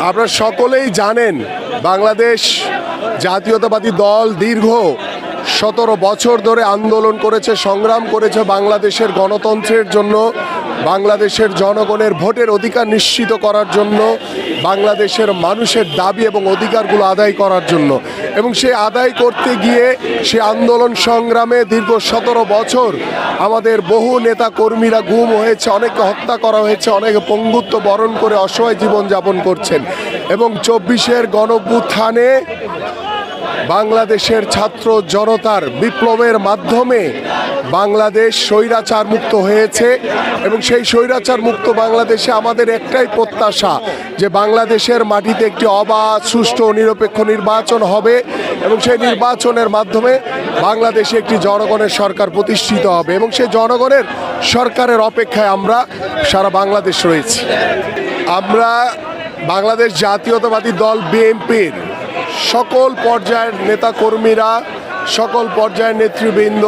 আপনারা সকলেই জানেন বাংলাদেশ জাতীয়তাবাদী দল দীর্ঘ 17 বছর ধরে আন্দোলন করেছে, সংগ্রাম করেছে বাংলাদেশের গণতন্ত্রের জন্য, বাংলাদেশের জনগণের ভোটের অধিকার নিশ্চিত করার জন্য, বাংলাদেশের মানুষের দাবি এবং অধিকারগুলো আদায় করার জন্য। এবং সেই আদায় করতে গিয়ে সে আন্দোলন সংগ্রামে দীর্ঘ 17 বছর আমাদের বহু নেতা কর্মীরা গুম হয়েছে, অনেকে হত্যা করা হয়েছে, অনেকে পঙ্গুত্ব বরণ করে অসহায় জীবনযাপন করছেন। এবং 24-এর গণঅভ্যুত্থানে বাংলাদেশের ছাত্র জনতার বিপ্লবের মাধ্যমে বাংলাদেশ স্বৈরাচার মুক্ত হয়েছে। এবং সেই স্বৈরাচার মুক্ত বাংলাদেশে আমাদের একটাই প্রত্যাশা যে বাংলাদেশের মাটিতে একটি অবাধ, সুষ্ঠু, নিরপেক্ষ নির্বাচন হবে এবং সেই নির্বাচনের মাধ্যমে বাংলাদেশে একটি জনগণের সরকার প্রতিষ্ঠিত হবে। এবং সেই জনগণের সরকারের অপেক্ষায় আমরা সারা বাংলাদেশ রয়েছি। আমরা বাংলাদেশ জাতীয়তাবাদী দল বিএনপির সকল পর্যায়ের নেতাকর্মীরা, সকল পর্যায়ের নেতৃবৃন্দ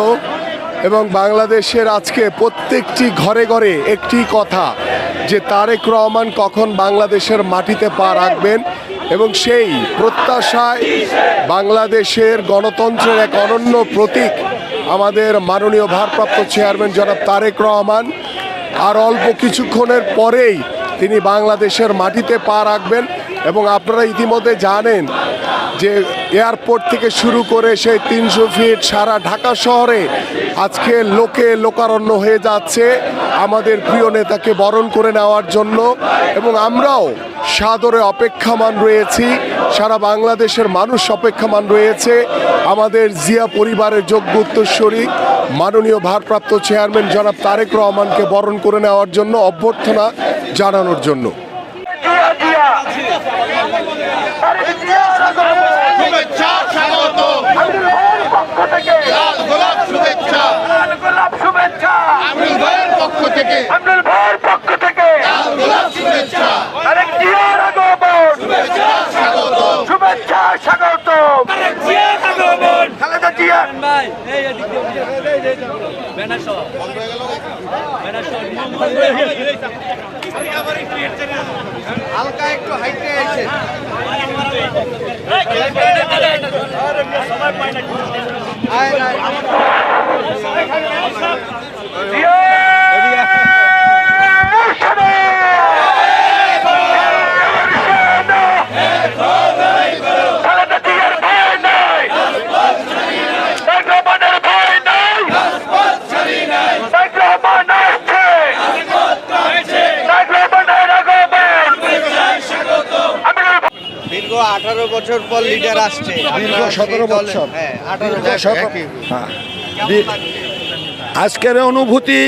এবং বাংলাদেশের আজকে প্রত্যেকটি ঘরে ঘরে একটি কথা যে তারেক রহমান কখন বাংলাদেশের মাটিতে পা রাখবেন। এবং সেই প্রত্যাশায় বাংলাদেশের গণতন্ত্রের এক অনন্য প্রতীক আমাদের মাননীয় ভারপ্রাপ্ত চেয়ারম্যান জনাব তারেক রহমান। আর অল্প কিছুক্ষণের পরেই তিনি বাংলাদেশের মাটিতে পা রাখবেন। এবং আপনারা ইতিমধ্যে জানেন যে এয়ারপোর্ট থেকে শুরু করে সেই 300 ফিট সারা ঢাকা শহরে আজকে লোকে লোকারণ্য হয়ে যাচ্ছে আমাদের প্রিয় নেতাকে বরণ করে নেওয়ার জন্য। এবং আমরাও সাদরে অপেক্ষামান রয়েছি, সারা বাংলাদেশের মানুষ অপেক্ষামান রয়েছে আমাদের জিয়া পরিবারের যোগ্য উত্তরসূরি মাননীয় ভারপ্রাপ্ত চেয়ারম্যান জনাব তারেক রহমানকে বরণ করে নেওয়ার জন্য, অভ্যর্থনা জানানোর জন্য। শুভেচ্ছা স্বাগত পক্ষ থেকে লাল গোলাপ শুভেচ্ছা, লাল গোলাপ শুভেচ্ছা আমিনুল ভাইয়ের পক্ষ থেকে, আমিনুল ভাইয়ের পক্ষ থেকে লাল গোলাপ শুভেচ্ছা, আরেক জিয়ার আগমন শুভেচ্ছা স্বাগত, শুভেচ্ছা স্বাগত, আরেক জিয়ার আগমন, খালেদা জিয়া ভাই এই এদিকে ব্যানার সহ ব্যানার সহ আবার একটু হালকা একটু হাইটে এসে দীর্ঘ 18 বছর পর লিডার আসছে, দীর্ঘ 17 বছর, হ্যাঁ 18 বছর। আজকের অনুভূতি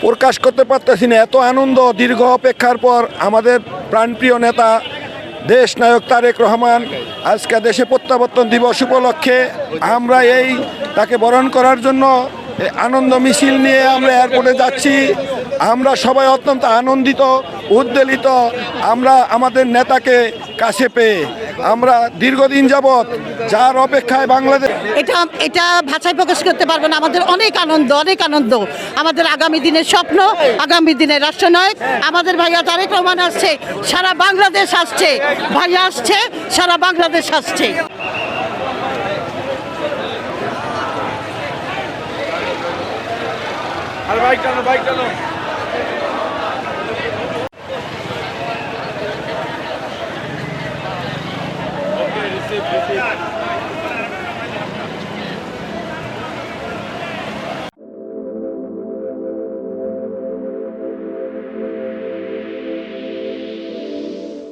প্রকাশ করতে পারতেছি না, এত আনন্দ। দীর্ঘ অপেক্ষার পর আমাদের প্রাণপ্রিয় নেতা দেশ নায়ক তারেক রহমান আজকে দেশে প্রত্যাবর্তন দিবস উপলক্ষে আমরা তাকে বরণ করার জন্য আনন্দ মিছিল নিয়ে আমরা এয়ারপোর্টে যাচ্ছি। আমরা সবাই অত্যন্ত আনন্দিত, উদ্বেলিত। আমরা আমাদের নেতাকে কাছে পেয়ে আমরা দীর্ঘদিন যাবৎ যার অপেক্ষায় বাংলাদেশ, এটা ভাষায় প্রকাশ করতে পারবো না। আমাদের অনেক আনন্দ, অনেক আনন্দ। আমাদের আগামী দিনের স্বপ্ন, আগামী দিনের রাষ্ট্রনায়ক আমাদের ভাইয়া তারেক রহমান আসছে, সারা বাংলাদেশ আসছে, ভাইয়া আসছে, সারা বাংলাদেশ আসছে। আর বাইক টানো